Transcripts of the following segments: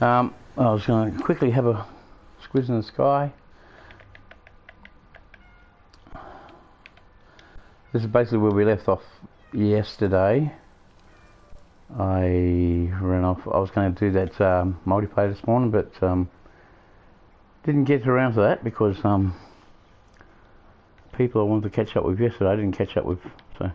I was going to quickly have a squiz in the sky. This is basically where we left off yesterday. I ran off. I was going to do that multiplayer this morning, but didn't get around to that because people I wanted to catch up with yesterday I didn't catch up with. So,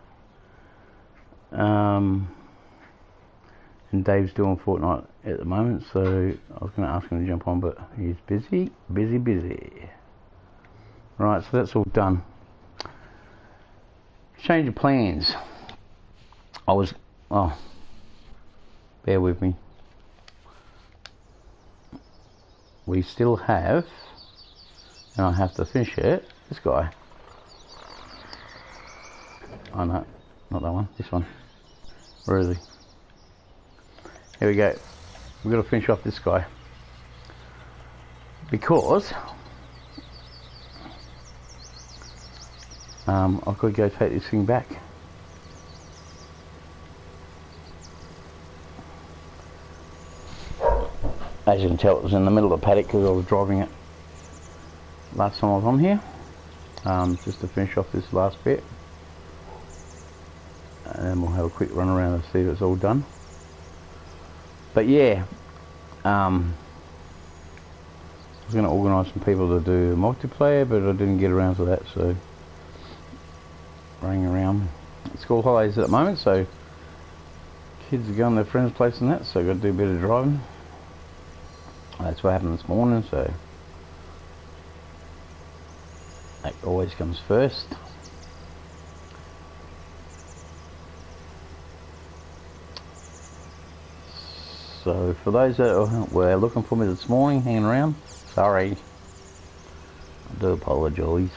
and Dave's doing Fortnite at the moment, so I was going to ask him to jump on, but he's busy. Right, so that's all done. Change of plans. Bear with me. We still have, and I have to finish it, this guy. Oh no, not that one, this one. Where is he? Here we go. We've got to finish off this guy. Because I've got to go take this thing back. As you can tell, it was in the middle of the paddock because I was driving it last time I was on here. Just to finish off this last bit. And then we'll have a quick run around and see if it's all done. But yeah, I was going to organise some people to do multiplayer, but I didn't get around to that, so running around. School holidays at the moment, so kids are going to their friends' place and that, so I've got to do a bit of driving. That's what happened this morning, so that always comes first. So for those that were looking for me this morning, hanging around, sorry, I do apologise.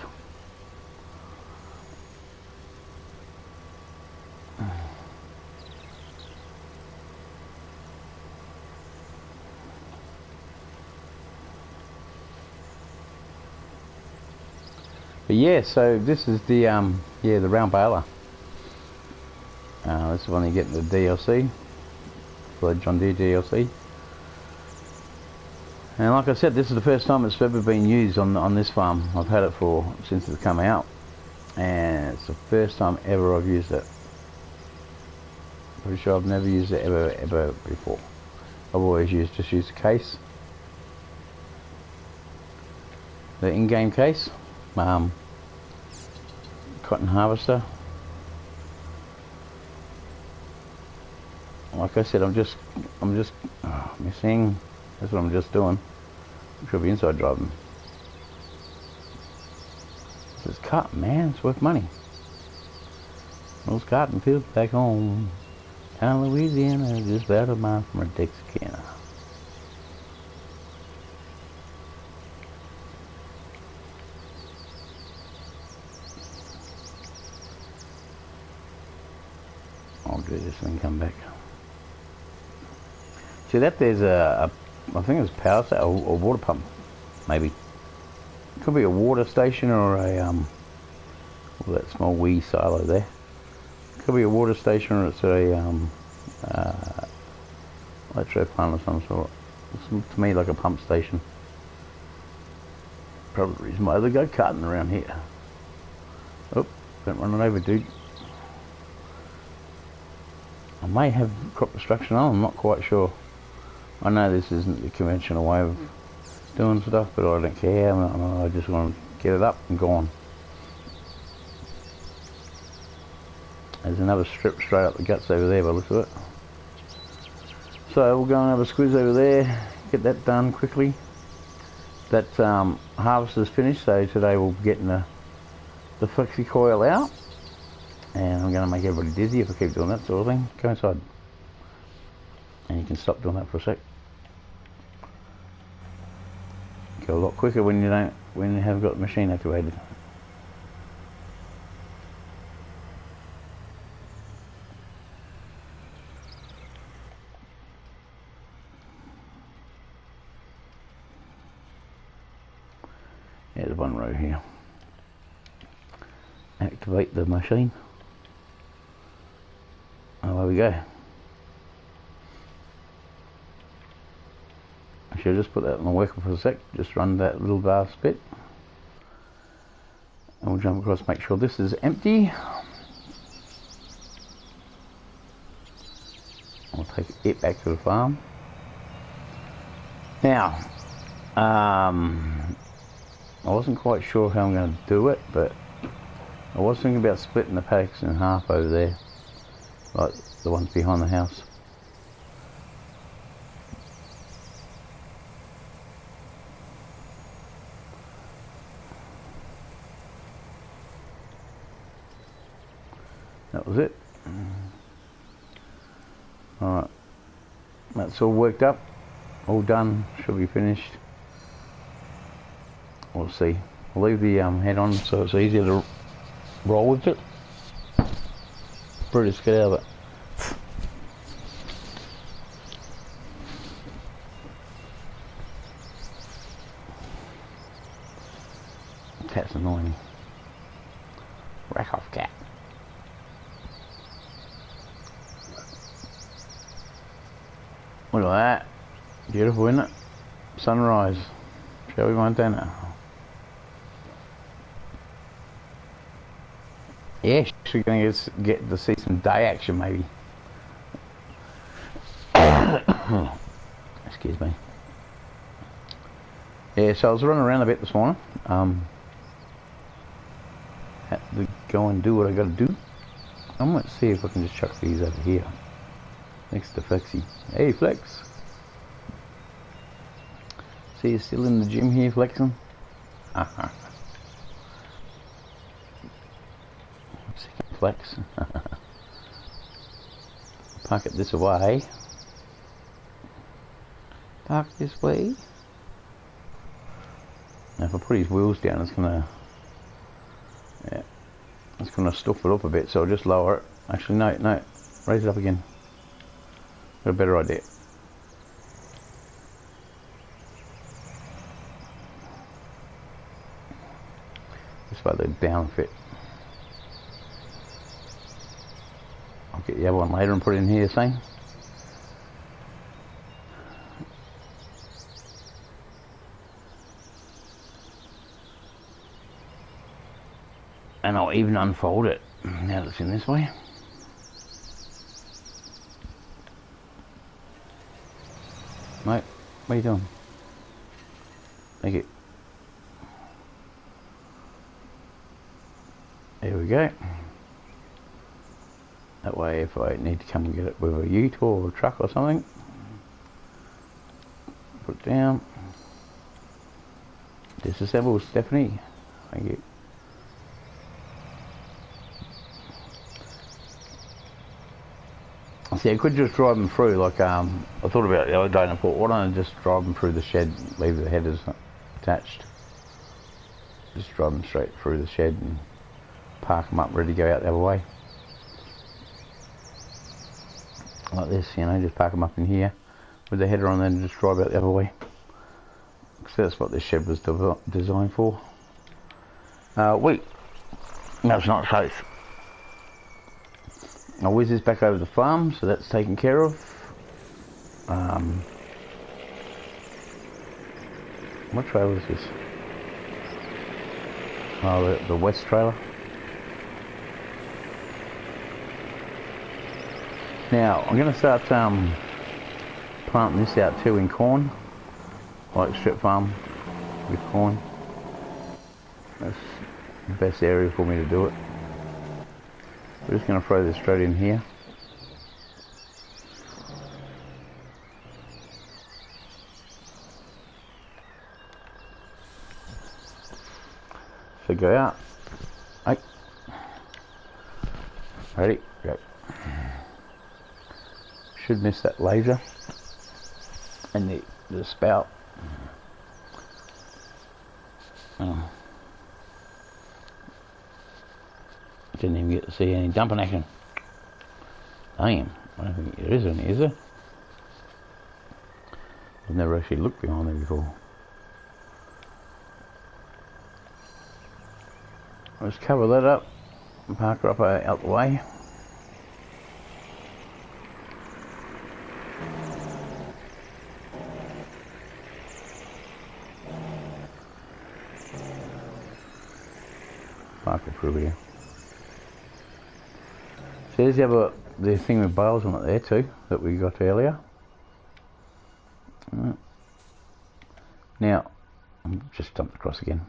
But yeah, so this is the the round baler. This is when you get the DLC, for the John Deere DLC. And like I said, this is the first time it's ever been used on this farm. I've had it since it's come out, and it's the first time ever I've used it. Pretty sure I've never used it ever before. I've always just used the case, the in-game case. Cotton harvester. Like I said, I'm just missing. That's what I'm just doing. Should be inside driving. This is cotton, man. It's worth money. Those cotton fields back home, town Louisiana, just about a mile from Texarkana. I'll do this and come back. See that there's I think it's a power station or water pump, maybe. Could be a water station or a that small wee silo there. Could be a water station or it's a electro plant of some sort. It's to me like a pump station. Probably the reason why they go carting around here. Oh, don't run it over, dude. I may have crop destruction on, I'm not quite sure. I know this isn't the conventional way of doing stuff, but I don't care. I just want to get it up and gone. There's another strip straight up the guts over there by the looks of it. So we'll go and have a squeeze over there, get that done quickly. That harvest is finished, so today we'll be getting the flexi coil out. And I'm going to make everybody dizzy if I keep doing that sort of thing. Go inside. And you can stop doing that for a sec. Go a lot quicker when you haven't got the machine activated. There's one row here. Activate the machine. Oh, there we go. I should just put that in the worker for a sec, just run that little vast bit. And we'll jump across, make sure this is empty. I'll take it back to the farm. Now, I wasn't quite sure how I'm going to do it, but I was thinking about splitting the paddocks in half over there, like the ones behind the house. That was it. Alright, that's all worked up, all done, should be finished. We'll see. I'll leave the head on so it's easier to roll with it. Brutus, get out of it. Cat's annoying me. Rack off, cat. Look at that. Beautiful, isn't it? Sunrise. Shelby, Montana. Yeah, she's going to get to see some day action, maybe. Excuse me. Yeah, so I was running around a bit this morning. Had to go and do what I got to do. I might see if I can just chuck these over here, next to Flexi. Hey, Flex. See you still in the gym here, flexing? Flex. Park it this way. Park this way. Now if I put his wheels down, it's gonna, yeah, it's gonna stuff it up a bit. So I'll just lower it. Actually, no, raise it up again. Got a better idea. This way they down fit. I'll get the other one later and put it in here, see? And I'll even unfold it now that it's in this way. Mate, what are you doing? Thank you. There we go. That way if I need to come and get it with a ute or a truck or something, put it down. Disassemble, Stephanie. Thank you. See, I could just drive them through, like I thought about it the other day and I thought, why don't I just drive them through the shed, leave the headers attached. Just drive them straight through the shed and park them up ready to go out the other way. Like this, you know, just park them up in here with the header on there and just drive out the other way. So that's what this shed was designed for. Wait, no, it's not safe. I'll whiz this back over the farm, so that's taken care of. What trailer is this? Oh, the West trailer. Now, I'm going to start planting this out too in corn, like strip farm with corn. That's the best area for me to do it. We're just going to throw this straight in here. So go out. Hey. Ready? Go. Should miss that laser and the spout. Oh. Didn't even get to see any dumping action. Damn, I don't think there is any, is there? I've never actually looked behind there before. Let's cover that up and park her up out the way. like it for a video. So there's the thing with bales on it there too, that we got earlier. Now, I'm just dumped across again.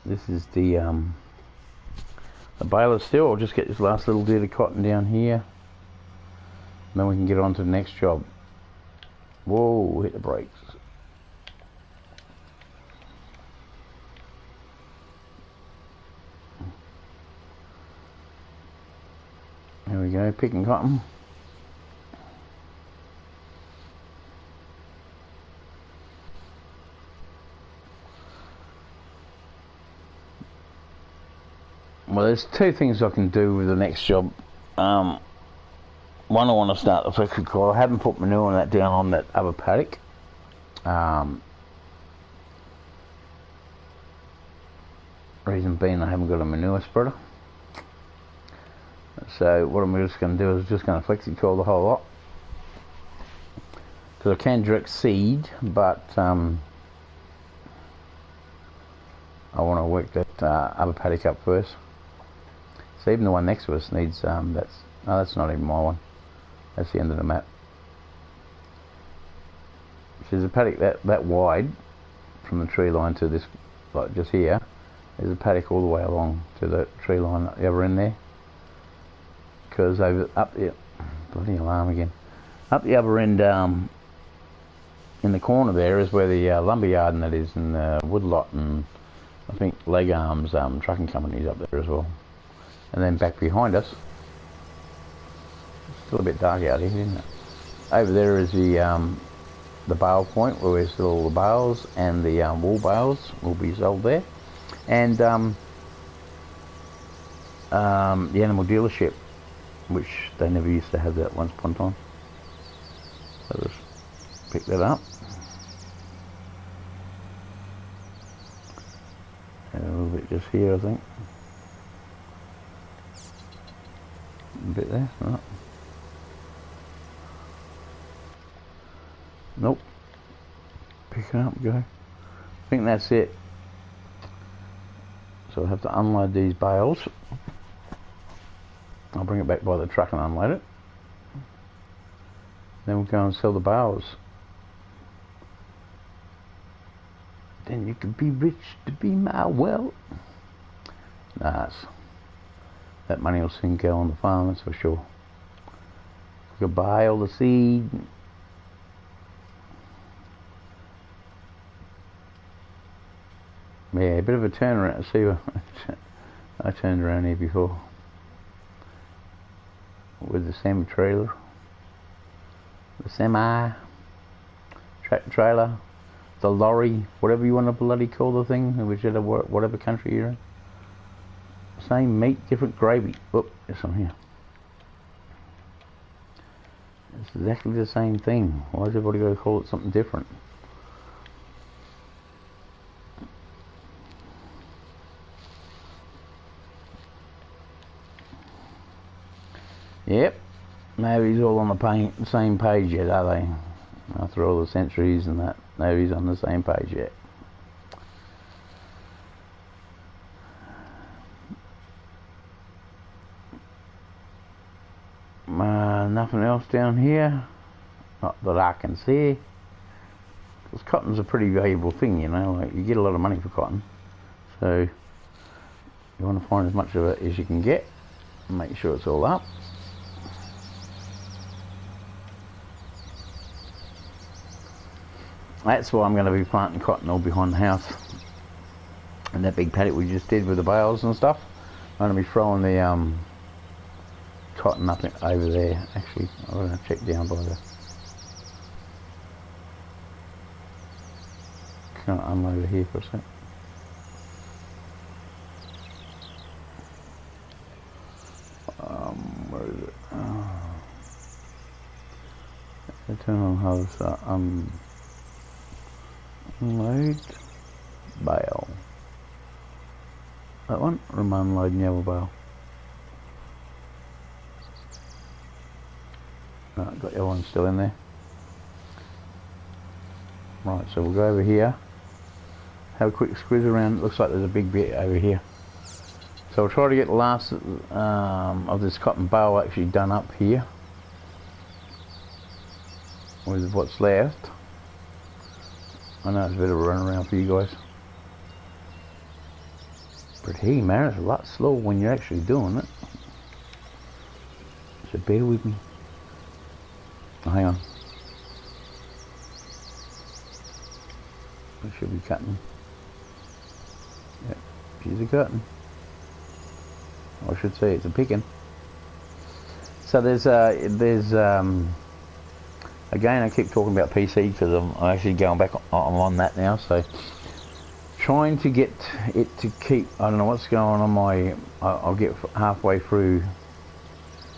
This is the baler still. I'll just get this last little bit of cotton down here. And then we can get on to the next job. Whoa, hit the brakes. There we go, picking cotton. Well, there's two things I can do with the next job. One, I want to start the flexi coil. I haven't put manure on that down on that other paddock. Reason being, I haven't got a manure spreader. So what I'm just going to do is just going to flexi coil the whole lot. Because I can direct seed, but I want to work that other paddock up first. So even the one next to us needs, that's not even my one. That's the end of the map. So there's a paddock that wide from the tree line to this, like just here. There's a paddock all the way along to the tree line at the other end there. Because up the, bloody alarm again. Up the other end, in the corner there is where the lumber yard and that is, and the woodlot, and I think Leg Arms trucking companies up there as well. And then back behind us, it's still a bit dark out here, isn't it? Over there is the bale point where we sell all the bales, and the wool bales will be sold there, and the animal dealership, which they never used to have that once upon a time. So just pick that up. And a little bit just here, I think. A bit there, right. Nope. Pick it up, go. I think that's it. So I'll have to unload these bales. I'll bring it back by the truck and unload it. Then we'll go and sell the bales. Then you can be rich to be my well. Nice. That money will soon go on the farm, that's for sure. We could buy all the seed. Yeah, a bit of a turnaround. See, I turned around here before with the semi trailer, the semi tractor trailer, the lorry, whatever you want to bloody call the thing, whichever whatever country you're in. Same meat, different gravy. Whoop, there's some here. It's exactly the same thing. Why has everybody got to call it something different? Yep, nobody's all on the same page yet, are they? After all the centuries and that, nobody's on the same page yet. Nothing else down here, not that I can see. Because cotton's a pretty valuable thing, you know, like you get a lot of money for cotton. So you want to find as much of it as you can get and make sure it's all up. That's why I'm going to be planting cotton all behind the house. And that big paddock we just did with the bales and stuff, I'm going to be throwing the cotton up over there. Actually, I'm going to check down by the... Can I unload it here for a sec? Where is it? Oh. Let's turn on how this unload bale. That one, or am I unloading the other bale? Right, got the other one still in there. Right, so we'll go over here, have a quick squeeze around. It looks like there's a big bit over here. So I'll try to get the last of this cotton bale actually done up here with what's left. I know it's a bit of a run around for you guys. But hey man, it's a lot slower when you're actually doing it. So bear with me. Oh, hang on. I should be cutting. Yep, she's a cutting. I should say it's a picking. So there's again, I keep talking about PC because I'm actually going back on that now. So trying to get it to keep. I don't know what's going on my. I'll get halfway through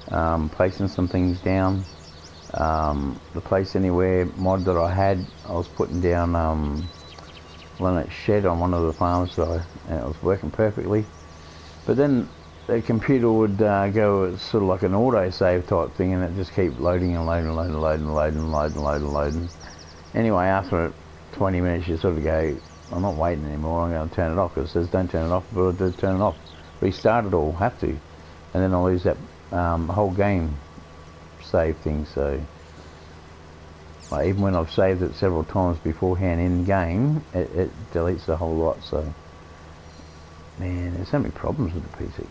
placing some things down. The Place Anywhere mod that I had, I was putting down Linux Shed on one of the farms, and it was working perfectly. But then the computer would go sort of like an auto save type thing, and it just keep loading and loading and loading and loading and loading and loading and loading and loading. Anyway, after 20 minutes you sort of go, I'm not waiting anymore, I'm going to turn it off, because it says don't turn it off, but I do turn it off. Restart it all, have to. And then I'll lose that whole game save thing. So like, even when I've saved it several times beforehand in game, it deletes the whole lot. So man, there's so many problems with the PC.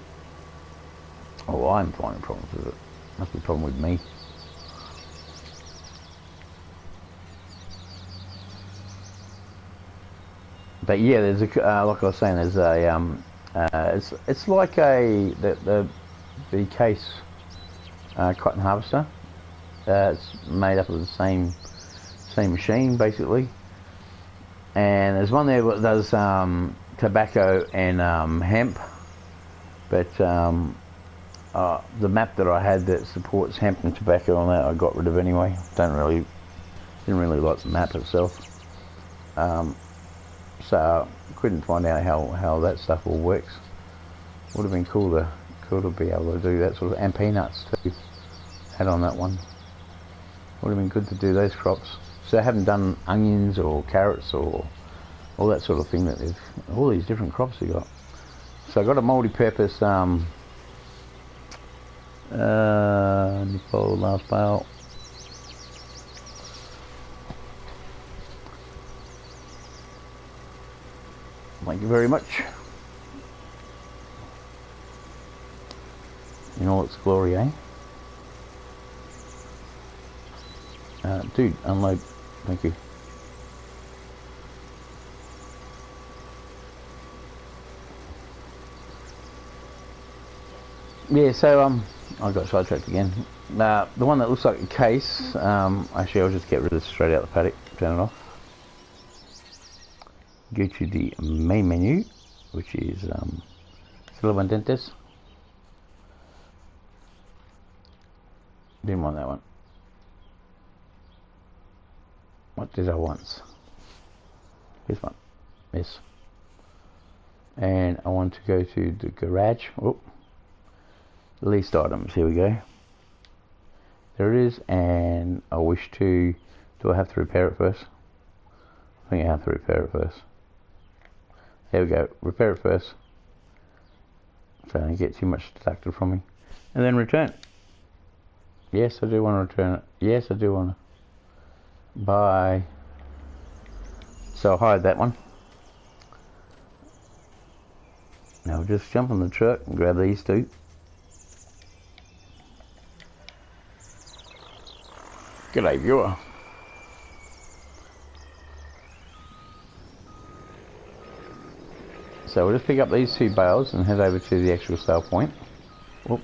Oh, I'm finding problems with it. Must be a problem with me. But yeah, there's a like I was saying, there's a it's like the case cotton harvester. It's made up of the same machine basically, and there's one there that does tobacco and hemp, but the map that I had that supports hemp and tobacco on that I got rid of anyway. Didn't really like the map itself, so couldn't find out how that stuff all works. Would have been cool to be able to do that sort of, and peanuts too. Had on that one. Would have been good to do those crops. So I haven't done onions or carrots or all that sort of thing. That they've all these different crops they got. So I got a multi-purpose Nicole last bale. Thank you very much. In all its glory, eh? Dude, unload. Thank you. Yeah, so I got sidetracked again. The one that looks like a case, actually I'll just get rid of this straight out the paddock, turn it off. Go to the main menu, which is Silvandentes. Didn't want that one. What did I want? This one. This. And I want to go to the garage. Oh. Least items. Here we go. There it is. And I wish to... Do I have to repair it first? I think I have to repair it first. There we go. Repair it first. So I don't get too much deducted from me. And then return. Yes, I do want to return it. Yes, I do want to. Bye. So I'll hide that one. Now just jump on the truck and grab these two. G'day viewer. So we'll just pick up these two bales and head over to the actual sale point. Whoop.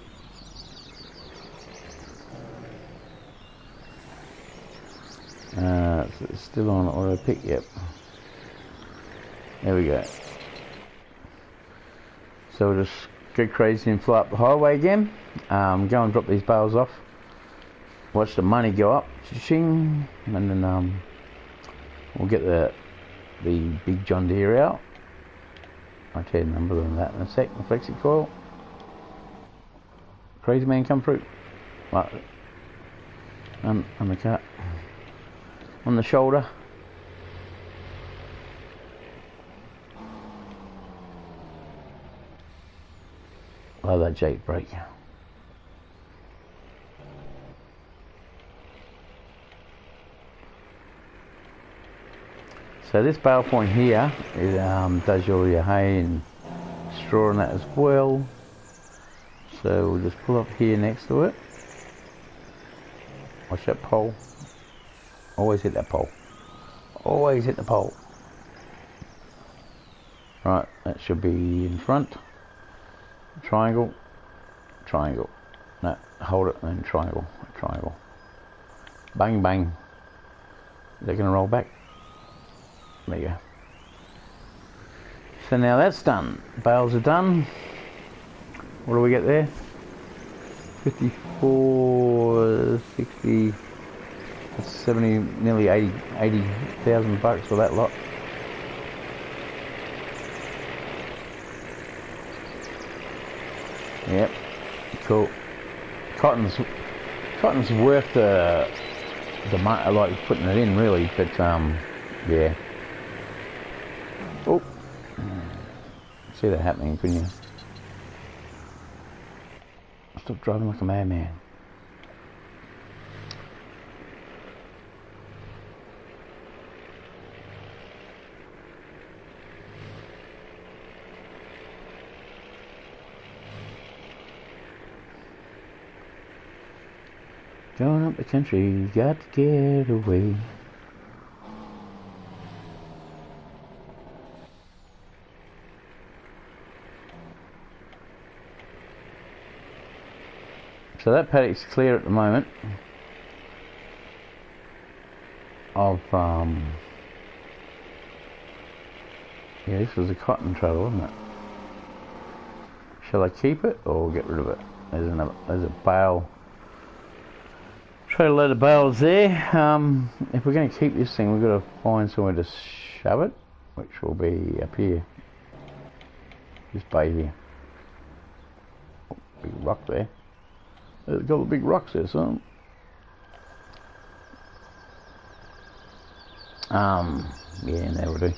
It's still on auto pick, yep. There we go. So we'll just go crazy and fly up the highway again. Go and drop these bales off. Watch the money go up, ching, and then we'll get the big John Deere out. I'll tell you the number on that in a sec. The flexi coil. Crazy man come through. Right. On the cut. On the shoulder. Lower that Jake brake. So this bale point here, it does all your hay and straw and that as well. So we'll just pull up here next to it. Watch that pole. Always hit that pole. Always hit the pole. Right, that should be in front. Triangle. Triangle. No, hold it and then triangle. Triangle. Bang, bang. They're going to roll back. There you go. So now that's done. Bales are done. What do we get there? 54, 60, 70, nearly 80,000 bucks for that lot. Yep, cool. Cotton's worth the money, like putting it in really, but yeah. Oh, see that happening, couldn't you? Stop driving like a madman. Going up the country, got to get away. So that paddock's clear at the moment of yeah, this was a cotton trail, wasn't it? Shall I keep it or get rid of it? There's a bale. Try a load of bales there. If we're going to keep this thing, we've got to find somewhere to shove it, which will be up here. This bay here. Oh, big rock there. There's a couple of big rocks there, son. Yeah, that will do.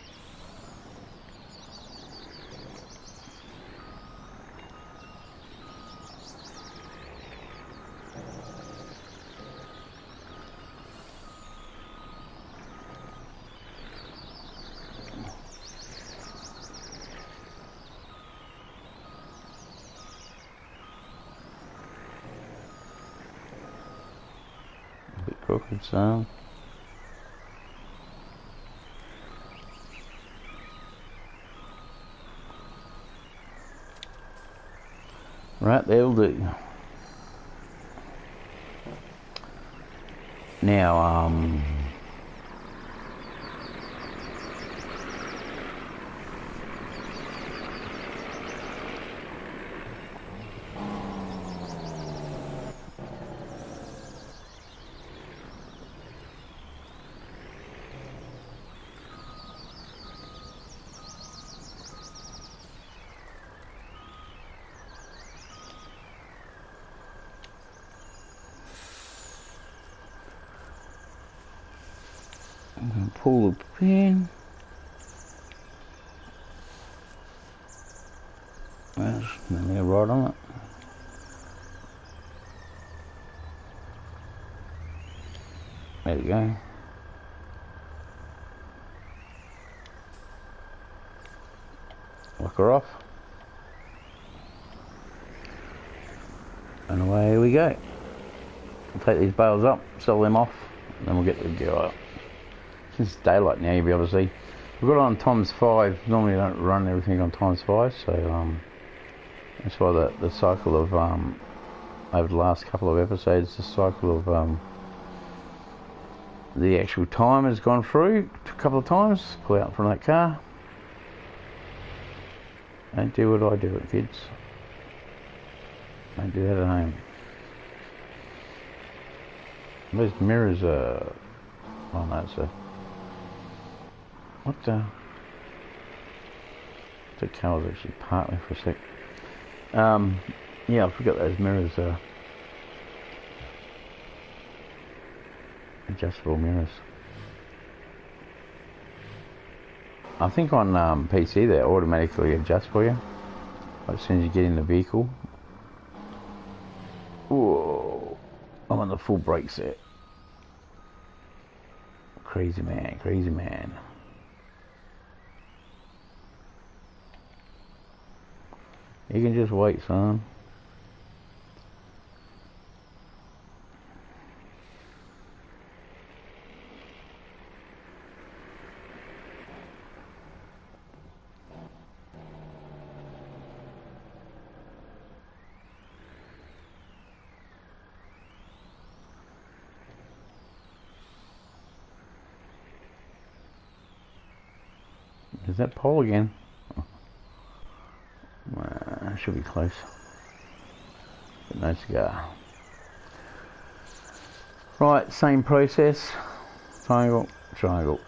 Crooked sound. Right, that'll do. Now, I'm going to pull the pin. There's nearly a rod on it. There you go. Lock her off. And away we go. We'll take these bales up, sell them off, and then we'll get the gear out. Since it's daylight now, you'll be able to see. We've got it on ×5. Normally I don't run everything on ×5, so that's why the cycle of over the last couple of episodes, the cycle of the actual time has gone through a couple of times. Pull out from that car. Don't do what I do, kids. Don't do that at home. Those mirrors are... oh no, it's a... what the... the car was actually partly for a sec. Yeah, I forgot those mirrors are... adjustable mirrors. I think on PC they automatically adjust for you as soon as you get in the vehicle. Whoa. I'm on the full brake set. Crazy man, crazy man. You can just wait, son. Is that pole again? Should be close. But no cigar. Right, same process. Triangle, triangle.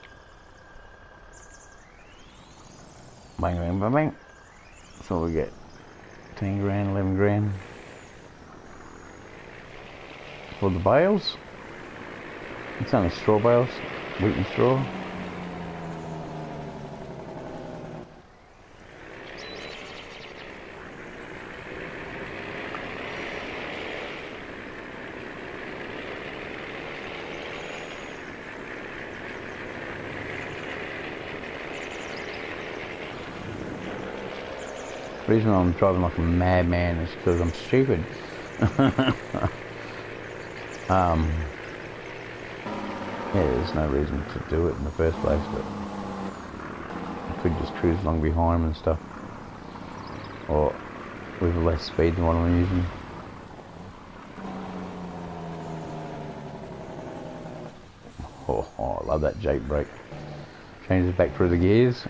Bang, bang, bang, bang. So we get 10 grand, 11 grand. For the bales. It's only straw bales, wheat and straw. The reason I'm driving like a madman is because I'm stupid. Yeah, there's no reason to do it in the first place, but I could just cruise along behind them and stuff, or with less speed than what I'm using. Oh, I love that Jake brake. Changes back through the gears.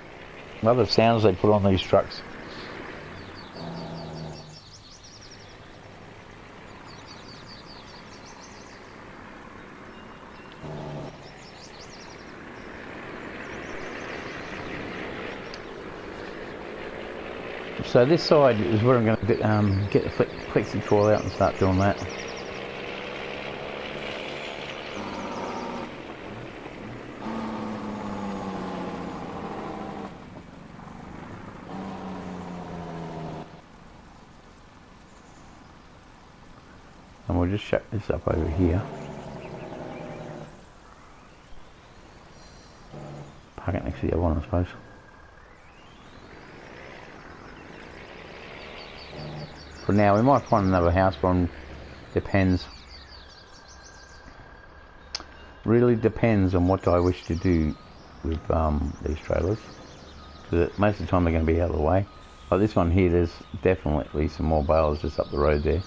Love the sounds they put on these trucks. So this side is where I'm going to get the flexi coil out and start doing that. And we'll just shut this up over here. Park it next to the other one, I suppose. For now, we might find another house, but depends. Really depends on what I wish to do with these trailers. Because most of the time they're going to be out of the way. Like this one here, there's definitely some more bales just up the road there.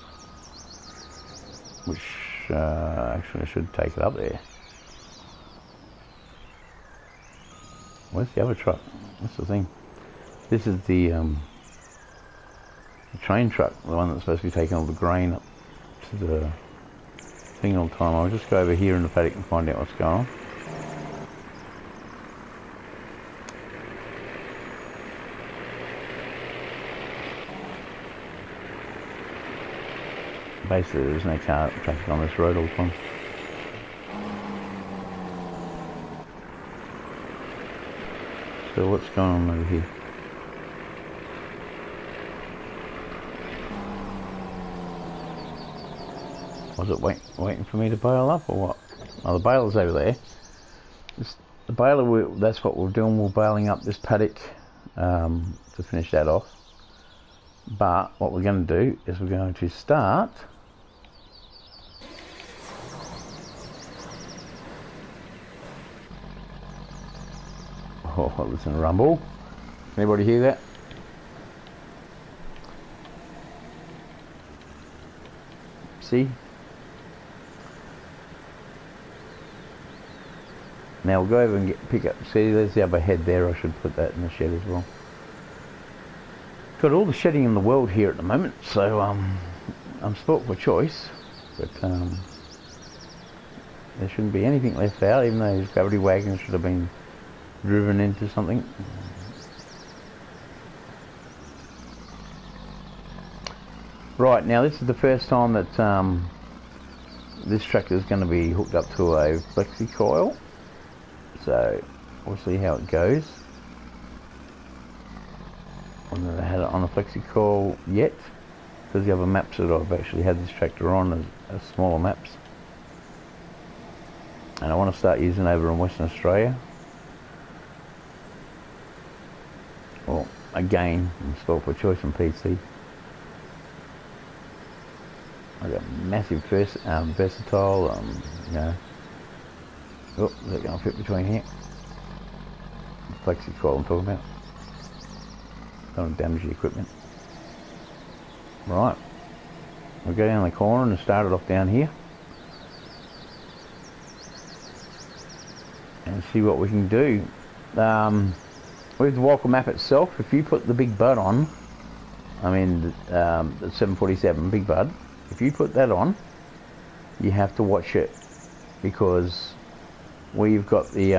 Which actually I should take it up there. Where's the other truck? That's the thing. This is the train truck, the one that's supposed to be taking all the grain up to the thing all the time. I'll just go over here in the paddock and find out what's going on. Basically there's no car traffic on this road all the time. So what's going on over here? Was it waiting for me to bail up or what? Oh, the baler's over there. The baler, that's what we're doing. We're bailing up this paddock to finish that off. But what we're going to do is we're going to start oh, listen to rumble. Anybody hear that? See? Now we'll go over and pick up, see there's the other head there, I should put that in the shed as well. Got all the shedding in the world here at the moment, so I'm sport for choice, but there shouldn't be anything left out, even though these gravity wagons should have been driven into something. Right, now this is the first time that this tractor is going to be hooked up to a flexi coil. So we'll see how it goes. I've never had it on a flexi coil yet. because the other maps that I've actually had this tractor on are smaller maps. And I want to start using over in Western Australia. Well, again, installed for choice on PC. I've got massive versatile, you know. Oh, they're going to fit between here. Flexi coil I'm talking about. Don't want to damage the equipment. Right. We'll go down the corner and start it off down here. And see what we can do. With the Walker map itself, if you put the big bud on, I mean the 747 big bud, if you put that on, you have to watch it, because where you've got the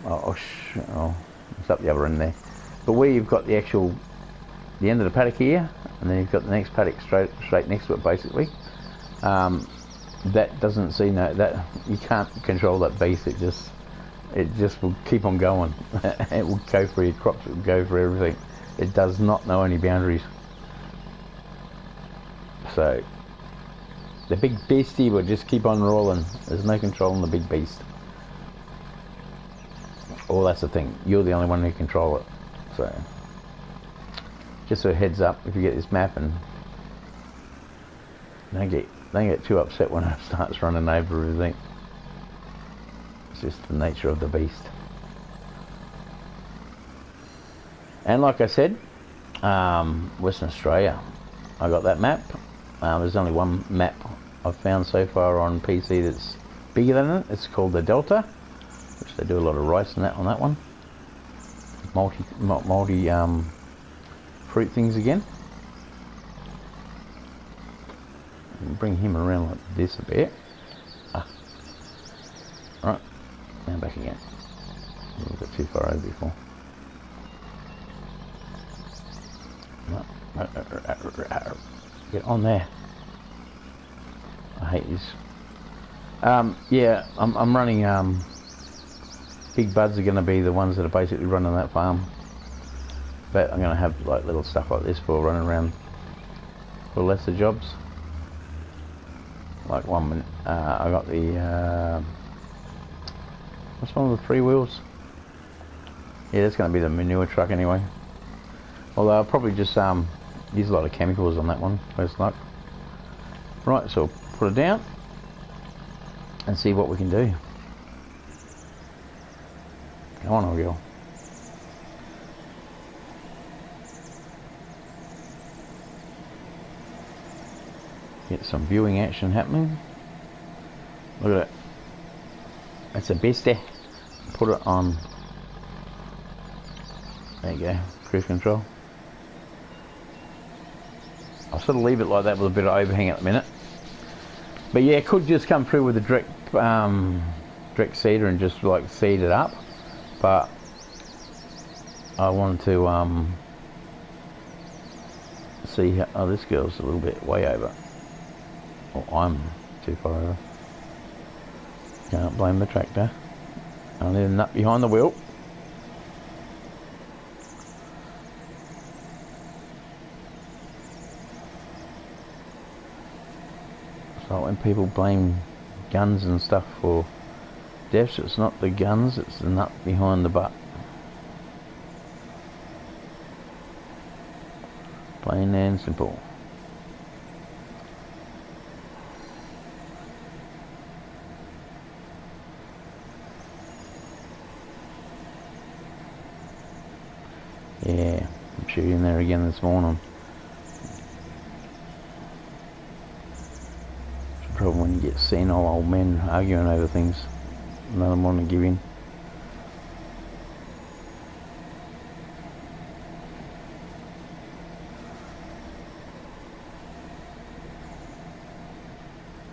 it's up the other end there, but where you've got the end of the paddock here, and then you've got the next paddock straight next to it, basically, that doesn't see that you can't control that beast. It just will keep on going. It will go for your crops, it will go for everything. It does not know any boundaries. So the big beastie will just keep on rolling. There's no control on the big beast. Well, that's the thing, you're the only one who can control it. So just a heads up, if you get this map, and don't get too upset when it starts running over everything. It's just the nature of the beast. And like I said, Western Australia, I got that map. There's only one map I've found so far on PC that's bigger than it. It's called the Delta, which they do a lot of rice and that on that one. Multi fruit things again. Bring him around like this a bit. Right, now back again. We got too far over before. Get on there. I hate this. Yeah, I'm running. Big buds are going to be the ones that are basically running that farm. But I'm going to have like little stuff like this for running around for lesser jobs. Like one minute, I got the what's one of the 3 wheels? Yeah, that's going to be the manure truck anyway. Although I'll probably just use a lot of chemicals on that one, most luck. Right, so put it down and see what we can do. Come on, old girl. Get some viewing action happening. Look at it. That's a beastie. Put it on. There you go. Cruise control. I'll sort of leave it like that with a bit of overhang at the minute. But yeah, it could just come through with a direct seeder and just like seed it up. But I wanted to see how, oh, this girl's a little bit way over. Well, I'm too far over. Can't blame the tractor. I need a nut behind the wheel. So when people blame guns and stuff for deaths, it's not the guns, it's the nut behind the butt. Plain and simple. Yeah, I'm shooting there again this morning. It's a problem when you get senile old men arguing over things. None of them want to give in.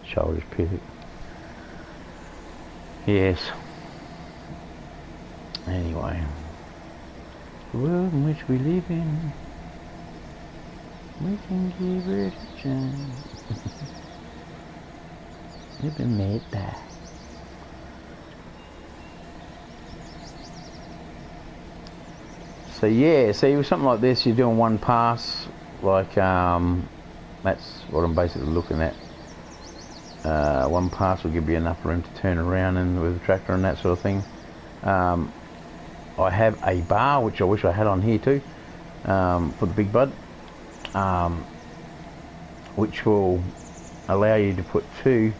Shoulders perfect. Yes. Anyway. The world in which we live in, we can give it a chance. We've been made that. So yeah, see with something like this, you're doing one pass, like that's what I'm basically looking at. One pass will give you enough room to turn around and with the tractor and that sort of thing. I have a bar which I wish I had on here too, for the big bud, which will allow you to put two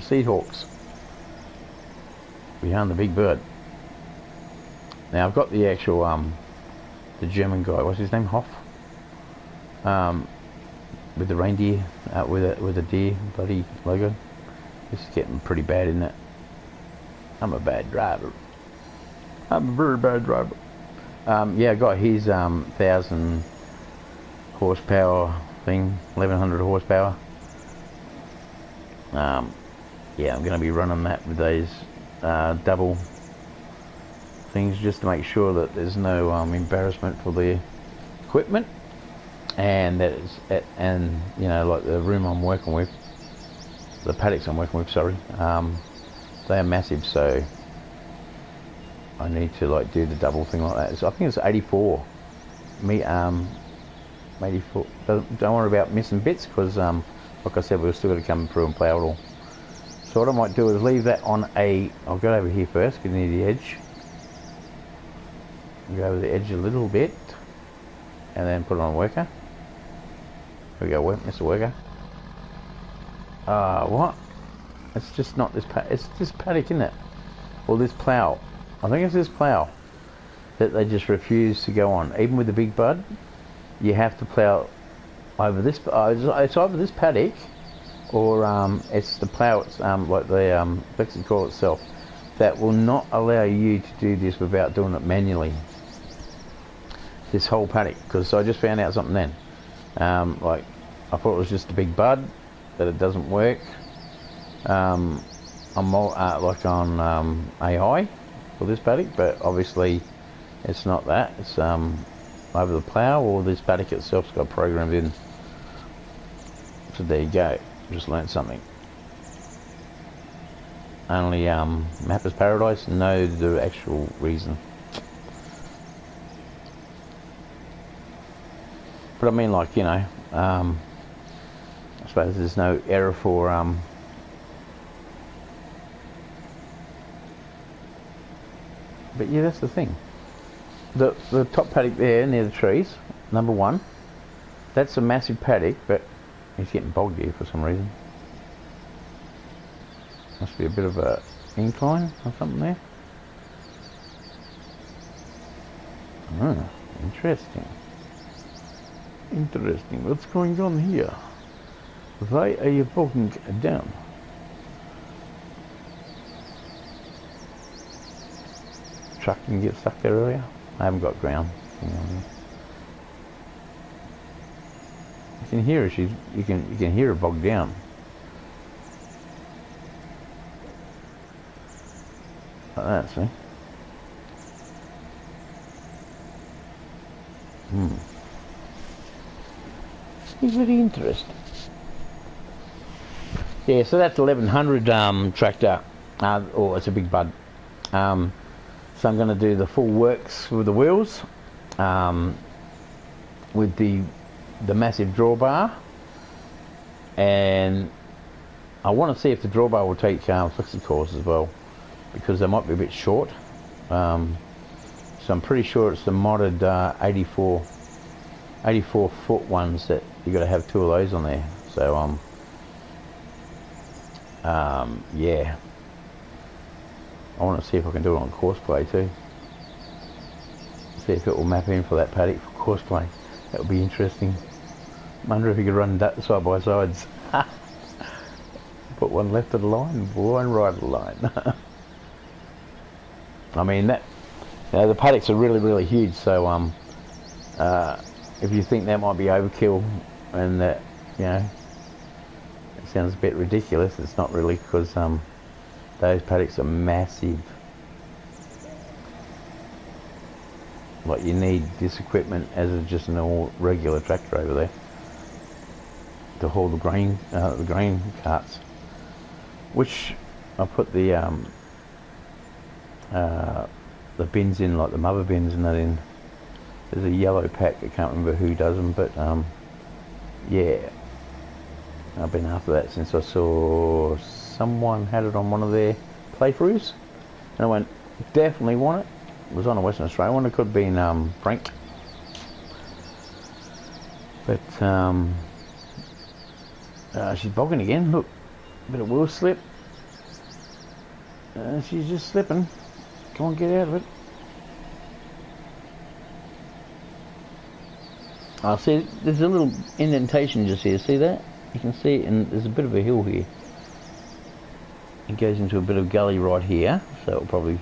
Seahawks behind the big bird. Now I've got the actual the German guy, what's his name, Hoff, with the reindeer, with a deer bloody logo. This is getting pretty bad, isn't it? I'm a bad driver. I'm a very bad driver. Yeah, I got his 1,000 horsepower thing, 1,100 horsepower. Yeah, I'm going to be running that with those double things just to make sure that there's no embarrassment for the equipment, and that it's, and you know, like the room I'm working with, the paddocks I'm working with, sorry, they are massive, so I need to like do the double thing like that. So I think it's 84. 84. Don't worry about missing bits, because like I said, we've still got to come through and plough it all. So what I might do is leave that on a, I'll go over here first, get near the edge. Go over the edge a little bit, and then put it on worker. Here we go, Mr. Worker. What? It's just not this it's this paddock, isn't it? Or this plough. I think it's this plough that they just refuse to go on. Even with the big bud, you have to plough over this. It's either this paddock, or it's the plough. It's like the Flexi-Coil itself that will not allow you to do this without doing it manually. This whole paddock, because I just found out something then. Like I thought it was just a big bud, that it doesn't work. I'm more like on AI for this paddock, but obviously it's not that. It's over the plough, or this paddock itself's got programmed in. So there you go. Just learned something. Only Mapper's Paradise know the actual reason. But I mean, like, you know, I suppose there's no error for but yeah, that's the thing. The top paddock there near the trees, number one, that's a massive paddock, but it's getting bogged here for some reason. Must be a bit of a incline or something there. Oh, interesting. Interesting. What's going on here? Why are you bogging down? Truck can get stuck there earlier. I haven't got ground. You can hear her. You can hear her bogged down. Like that, see? It's very interesting. Yeah, so that's 1100 tractor, or it's a big bud. So I'm going to do the full works with the wheels, with the massive drawbar, and I want to see if the drawbar will take Flexi-Coils as well, because they might be a bit short. So I'm pretty sure it's the modded 84 foot ones that you got to have two of those on there. So yeah, I want to see if I can do it on Courseplay too. See if it will map in for that paddock for Courseplay. That would be interesting. Wonder if you could run that side by sides. Put one left of the line, one right of the line. I mean, that, you know, the paddocks are really huge, so if you think that might be overkill and that, you know, it sounds a bit ridiculous, it's not really, because those paddocks are massive. Like, you need this equipment as just an all regular tractor over there to haul the grain carts, which I put the bins in, like the mother bins and that in, There's a yellow pack. I can't remember who does them, but yeah, I've been after that since I saw someone had it on one of their playthroughs, and I went, definitely want it. It was on a Western Australian one. It could have been Frank, but she's bogging again. Look, bit of wheel slip. She's just slipping. Come on, get out of it. I see there's a little indentation just here. See that? You can see it, and there's a bit of a hill here. It goes into a bit of gully right here, so it'll probably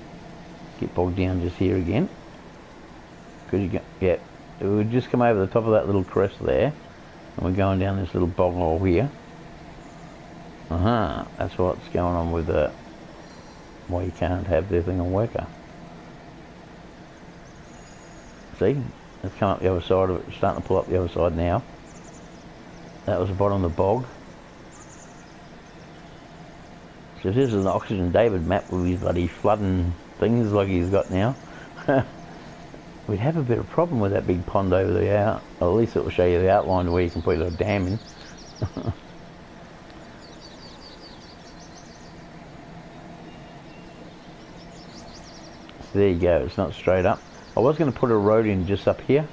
get bogged down just here again. Because you get, yeah, it would just come over the top of that little crest there, and we're going down this little bog hole here. That's what's going on with why you can't have the thing on worker. See? It's come up the other side of it, it's starting to pull up the other side now. That was the bottom of the bog. So if this is an Oxygen David map with his bloody flooding things like he's got now, we'd have a bit of problem with that big pond over there. Or at least it will show you the outline where you can put a little dam in. So there you go, it's not straight up. I was going to put a road in just up here,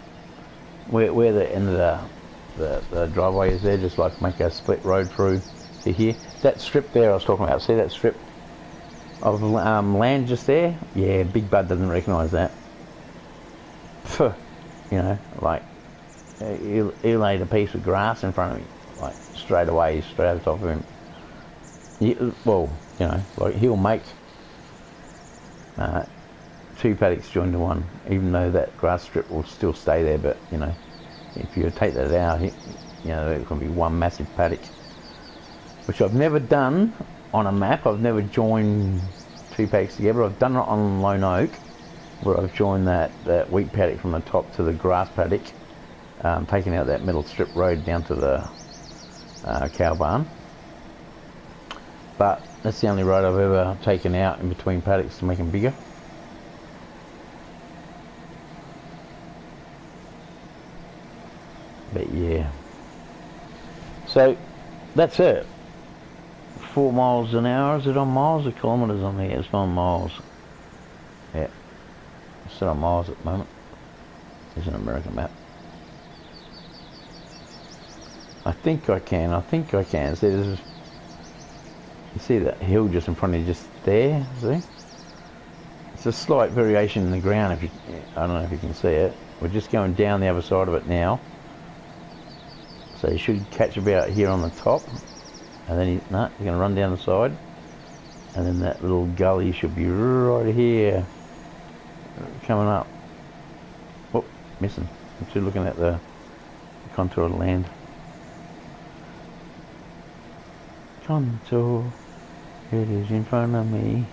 where the end of the driveway is there, just like make a split road through to here. That strip there I was talking about, see that strip of land just there? Yeah, Big Bud doesn't recognise that. You know, like, he laid a piece of grass in front of me, like straight away, straight over top of him. Well, you know, like he'll make two paddocks joined to one, even though that grass strip will still stay there, but you know, if you take that out, you know, it can be one massive paddock, which I've never done on a map. I've never joined two paddocks together. I've done it on Lone Oak, where I've joined that wheat paddock from the top to the grass paddock, taking out that middle strip road down to the cow barn. But that's the only road I've ever taken out in between paddocks to make them bigger. But yeah, so that's it. 4 miles an hour. Is it on miles or kilometres on there? It's on miles. Yeah, it's on miles at the moment. It's an American map. I think I can. See, you see that hill just in front of you, just there. See, it's a slight variation in the ground. If you, I don't know if you can see it. We're just going down the other side of it now. So you should catch about here on the top, and then you're going to run down the side, and then that little gully should be right here, coming up. Oh, missing. I'm still looking at the contour of the land. Contour, it is in front of me.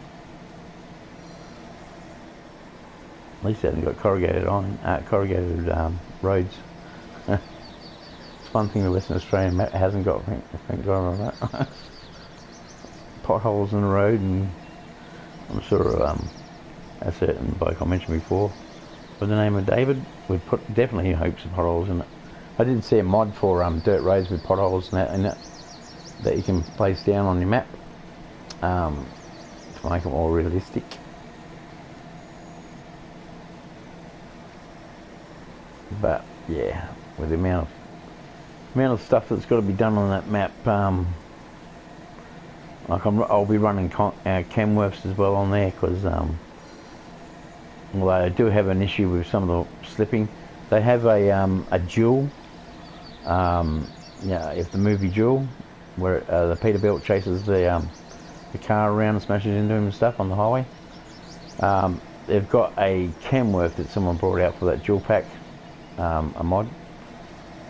At least they haven't got corrugated roads. One thing the Western Australian map hasn't got, thank God on that. Potholes in the road, and I'm sure a certain bloke I mentioned before, with the name of David, would put definitely hopes of potholes in it. I did see a mod for dirt roads with potholes and that you can place down on your map to make it more realistic. But yeah, with the amount of stuff that's got to be done on that map, like I'll be running Kenworths as well on there, because although I do have an issue with some of the slipping, they have a dual, yeah, if the movie Duel, where the Peterbilt chases the car around and smashes into him and stuff on the highway. They've got a Kenworth that someone brought out for that dual pack, a mod.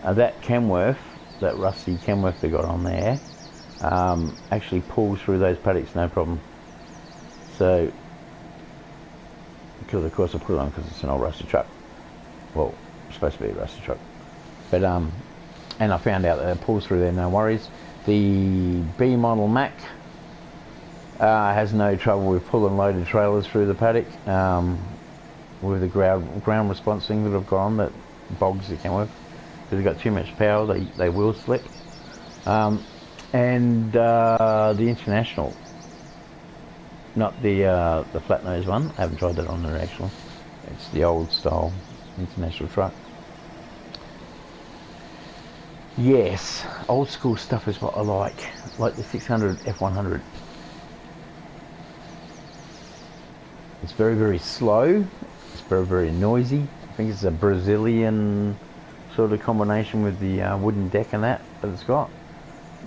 That Kenworth, that rusty Kenworth they got on there, actually pulls through those paddocks no problem. So, because of course I put it on because it's an old rusty truck. Well, it's supposed to be a rusty truck. But, and I found out that it pulls through there, no worries. The B model Mac has no trouble with pulling loaded trailers through the paddock. with the ground response thing that I've got on that bogs the camera with. Because they've got too much power, they will slip. And the International, not the flat nose one. I haven't tried that on there actually. It's the old style International truck. Yes, old school stuff is what I like the 600 F100. It's very, very slow. It's very, very noisy. I think it's a Brazilian sort of combination with the wooden deck and that it's got.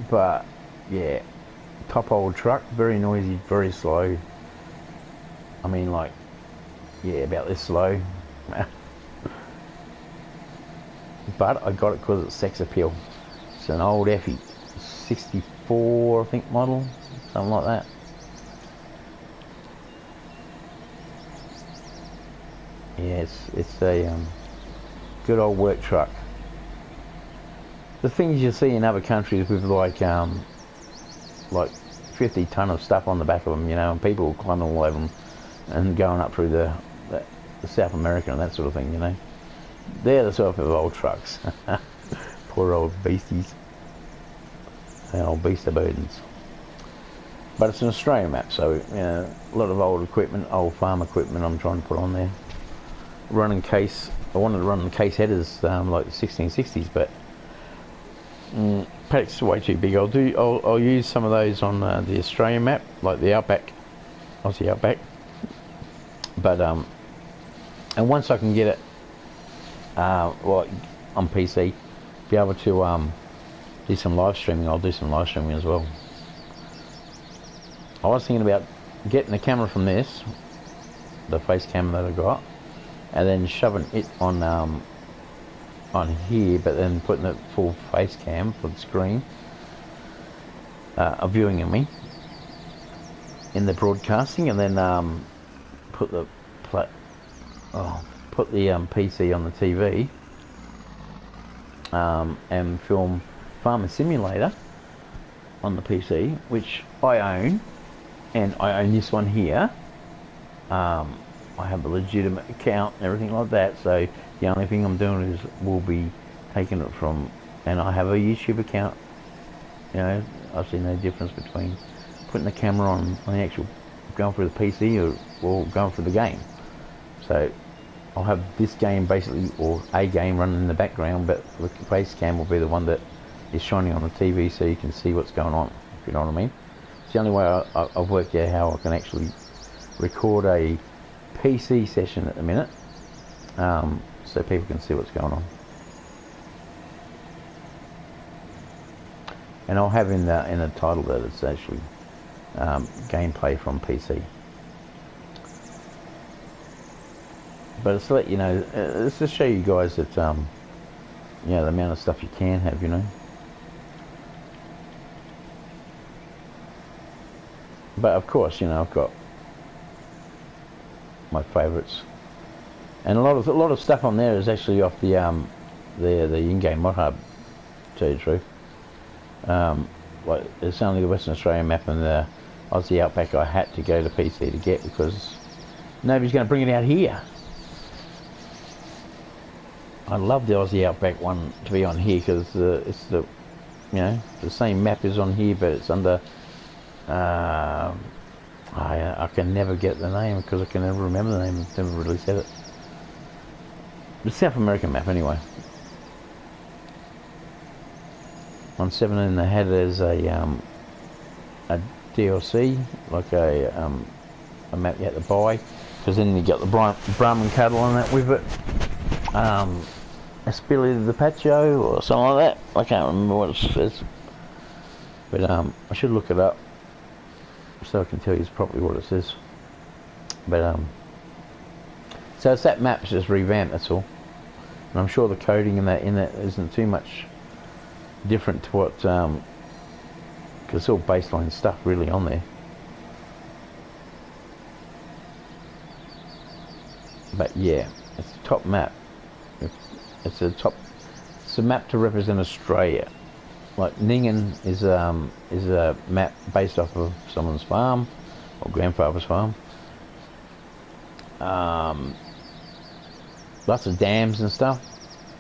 But yeah, top old truck, very noisy, very slow. I mean, like, yeah, about this slow. But I got it because it's sex appeal. It's an old Effie, 64 I think model, something like that. Yeah, it's a good old work truck. The things you see in other countries with like 50 ton of stuff on the back of them, you know, and people climbing all over them and going up through the South America and that sort of thing, you know. They're the sort of old trucks. Poor old beasties. They old beast of burdens. But it's an Australian map, so you know, a lot of old equipment, old farm equipment I'm trying to put on there. Running case, I wanted to run case headers like the 1660s, but paddock's way too big. I'll use some of those on the Australian map, like the Outback, Aussie Outback. But and once I can get it well, on PC, be able to do some live streaming, I'll do some live streaming as well. I was thinking about getting the camera from this, the face cam that I got, and then shoving it on here, but then putting the full face cam for the screen, viewing of me in the broadcasting, and then put the PC on the TV and film Farming Simulator on the PC, which I own, and I own this one here. I have a legitimate account and everything like that, so the only thing I'm doing will be taking it from, and I have a YouTube account. You know, I see no difference between putting the camera on the actual, going through the PC or going through the game. So I'll have this game basically, or a game running in the background, but the face cam will be the one that is shining on the TV so you can see what's going on, if you know what I mean. It's the only way I've worked out how I can actually record a PC session at the minute, so people can see what's going on. And I'll have in the title that it's actually gameplay from PC. But it's to let you know, it's to show you guys that, you know, the amount of stuff you can have, you know. But of course, you know, I've got my favourites, and a lot of stuff on there is actually off the in-game mod hub, to tell you the truth. Like, it's only the Western Australian map and the Aussie Outback I had to go to PC to get, because nobody's going to bring it out here. I love the Aussie Outback one to be on here, because it's the, you know, the same map is on here, but it's under I can never get the name, because I can never remember the name. I've never really said it. The South American map anyway. On 17 they had it as a DLC, like a map you had to buy, because then you got the Brahman cattle on that with it. Espilio de Pacho or something like that. I can't remember what it says, but I should look it up so I can tell you properly what it says. But so it's that map's just revamped, that's all. And I'm sure the coding in that isn't too much different to what, because it's all baseline stuff really on there. But yeah, it's the top map. It's a map to represent Australia. Like Ningen is a map based off of someone's farm or grandfather's farm. lots of dams and stuff,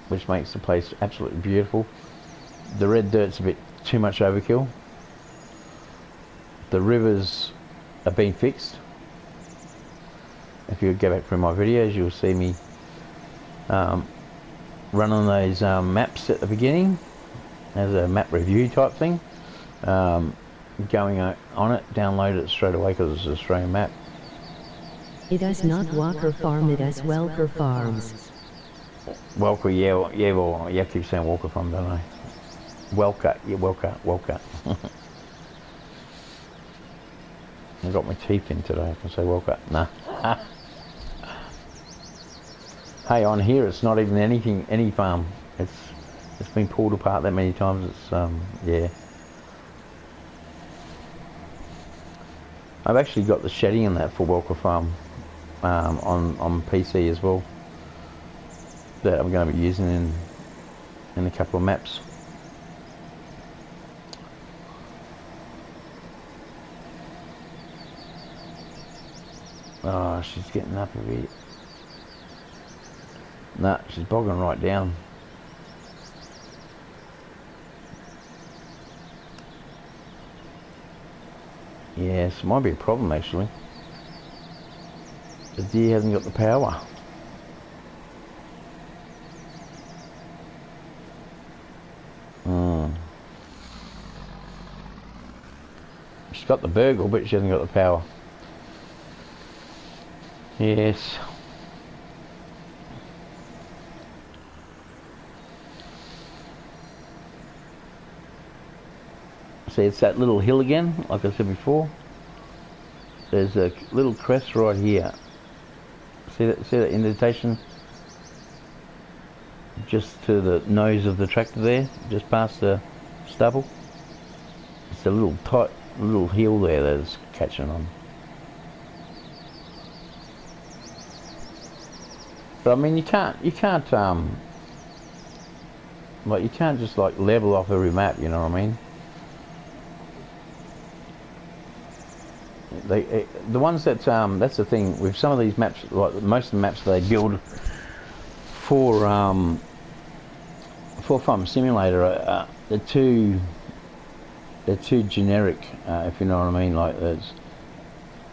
which makes the place absolutely beautiful. The red dirt's a bit too much overkill. The rivers are being fixed. If you go back through my videos, you'll see me running those maps at the beginning as a map review type thing. Going on it, download it straight away because it's an Australian map. It is not Walker Farm, it is Welker Farms. Welker, yeah, well, you have to keep saying Walker Farm, don't I? Welker, yeah, Welker. I got my teeth in today, I can say Welker. Nah. Hey, on here it's not even any farm. It's been pulled apart that many times. It's yeah. I've actually got the shedding in that for Welker Farm on PC as well, that I'm going to be using in a couple of maps. Oh, she's getting up a bit. Nah, she's bogging right down. Yes, it might be a problem actually. The deer hasn't got the power. She's got the burgle, but she hasn't got the power. Yes. See, it's that little hill again, like I said before. There's a little crest right here. See that indentation? Just to the nose of the tractor there, just past the stubble. It's a little tight little hill there that's catching on. But I mean, you can't like, you can't just like level off every map, you know what I mean? The ones that that's the thing with some of these maps, like most of the maps they build for Farm Simulator, they're too generic, if you know what I mean. Like there's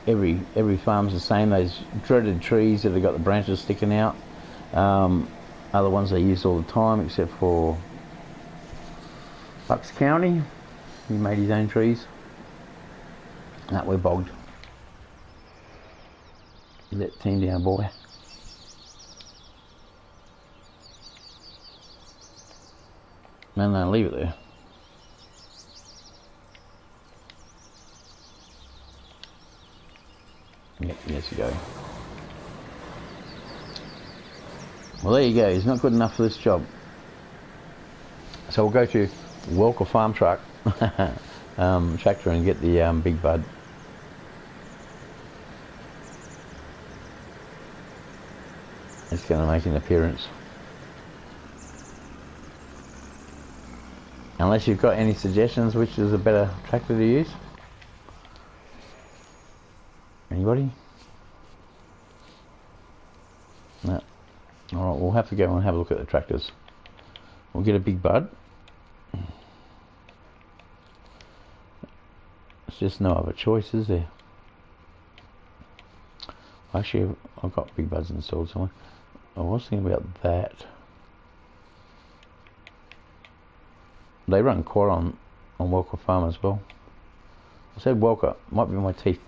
every farm's the same. Those dreaded trees that have got the branches sticking out are the ones they use all the time, except for Bucks County. He made his own trees. That we're bogged. Let the team down, boy. No, leave it there. Yep, yes you go. Well, there you go. He's not good enough for this job. So we'll go to Welker Farm Truck tractor and get the big bud. It's going to make an appearance. Unless you've got any suggestions which is a better tractor to use. Anybody? No. Alright, we'll have to go and have a look at the tractors. We'll get a big bud. There's just no other choice, is there? Actually, I've got big buds installed somewhere. I was thinking about that. They run quad on Welker Farm as well. I said Welker, might be my teeth.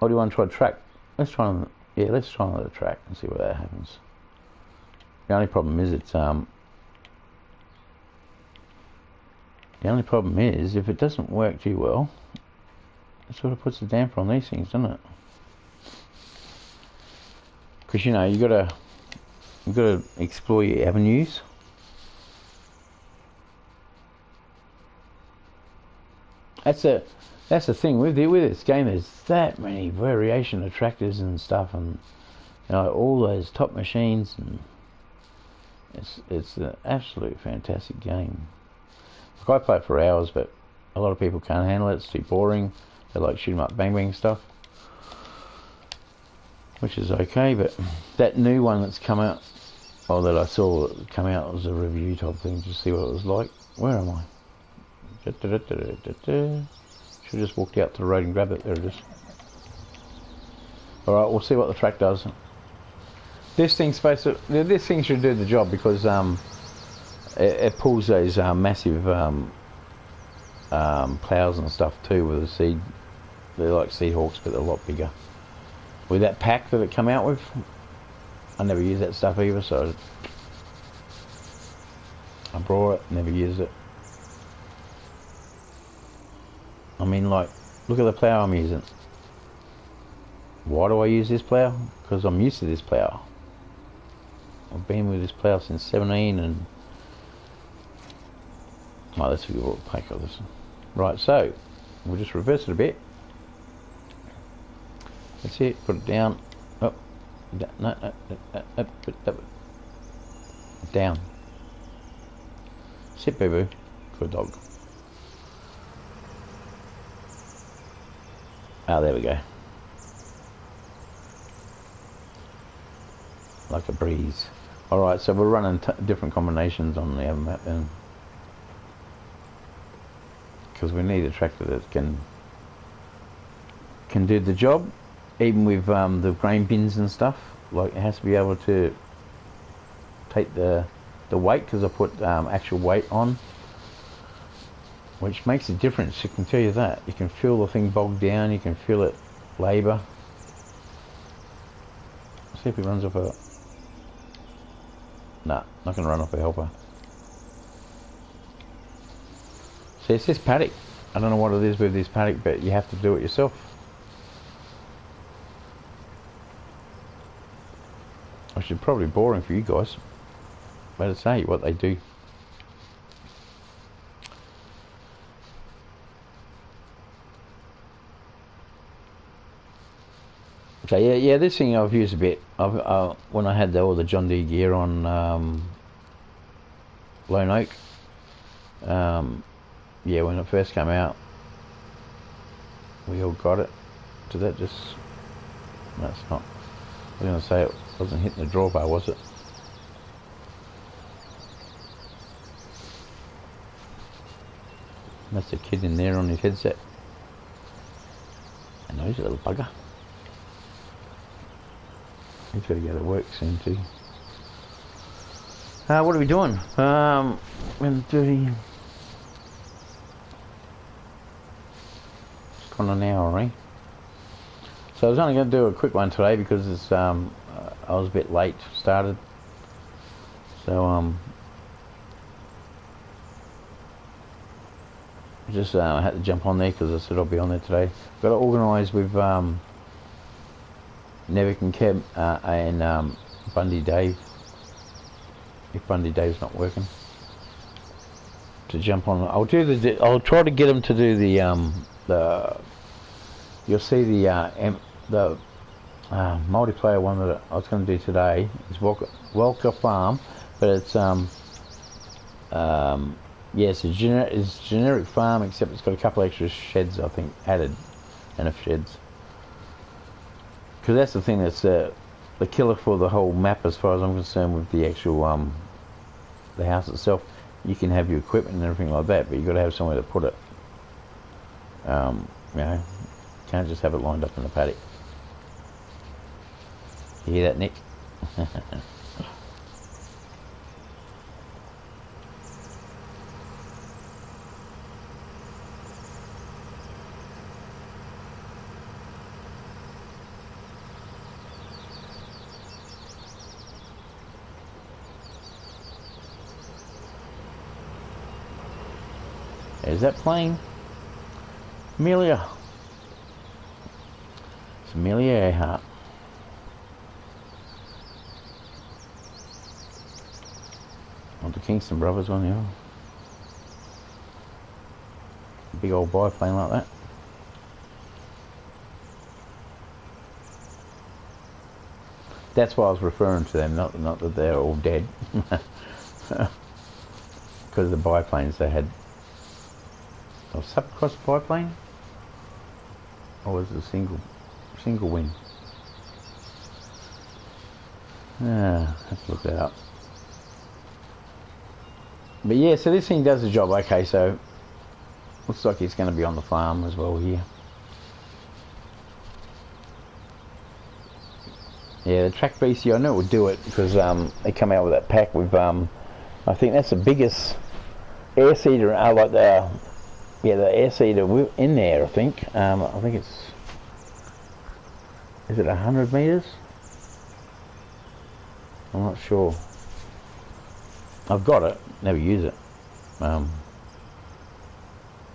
Or do you want to try track? Let's try on, yeah, let's try on the track and see what that happens. The only problem is it's the only problem is if it doesn't work too well, it sort of puts a damper on these things, doesn't it? Because you know you've got to explore your avenues. That's the thing with this game. There's that many variation of tractors and stuff, and you know, all those top machines, and it's an absolute fantastic game. Like, I play it for hours, but a lot of people can't handle it. It's too boring. They like shoot 'em up, bang bang stuff. which is okay. But that new one that's come out, or that I saw come out, was a review type thing to see what it was like. Where am I? Should have just walked out to the road and grabbed it. There it is. Alright, we'll see what the track does. This thing should do the job, because it pulls those massive plows and stuff too with the seed. They're like Seed Hawks, but they're a lot bigger. With that pack that it come out with, I never use that stuff either, so I brought it, never used it. I mean, like, look at the plough I'm using. Why do I use this plough? Because I'm used to this plough. I've been with this plough since 17, and well, let's figure what pack of this. Right, so we'll just reverse it a bit. That's it. Put it down. Up. No, up. Down. Sit, boo boo. Good dog. Ah, there we go. Like a breeze. Alright, so we're running different combinations on the other map then. Because we need a tractor that can do the job, even with the grain bins and stuff. Like, it has to be able to take the weight, because I put actual weight on, which makes a difference. I can tell you that. You can feel the thing bogged down. You can feel it labour. See if he runs off a... Nah, not going to run off a helper. See, it's this paddock. I don't know what it is with this paddock, but you have to do it yourself. Which is probably boring for you guys. But it's say what they do. So yeah, this thing I've used a bit. When I had all the John Deere gear on Lone Oak. Yeah, when it first came out, we all got it. Did that just... No, it's not. I was going to say it wasn't hitting the drawbar, was it? That's a kid in there on his headset. I know, he's a little bugger. He's got to go to work soon too. What are we doing? When dirty. It's gone an hour, eh? So I was only going to do a quick one today because it's I was a bit late started. So just I had to jump on there because I said I'll be on there today. Got to organise with Nevik and Keb and Bundy Dave, if Bundy Dave's not working, to jump on. I'll try to get them to do the you'll see the multiplayer one that I was going to do today is Welker Farm, but it's yeah, it's a generic farm, except it's got a couple extra sheds I think added, enough sheds. Because that's the thing that's the killer for the whole map, as far as I'm concerned, with the actual the house itself. You can have your equipment and everything like that, but you've got to have somewhere to put it. You know, can't just have it lined up in the paddock. You hear that, Nick? Is that plane? Amelia. It's Amelia Earhart. Not the Kingston Brothers one, yeah. Big old biplane like that. That's why I was referring to them, not that they're all dead. Because the biplanes they had. Or subcross biplane? Or was it a single wing? Let's look that up. But yeah, so this thing does the job. Okay, so looks like it's going to be on the farm as well here. Yeah, the Track BC, I know it would do it because they come out with that pack with I think that's the biggest air seeder, like the air seeder in there. I think it's, is it 100 meters? I'm not sure. I've got it, never use it. And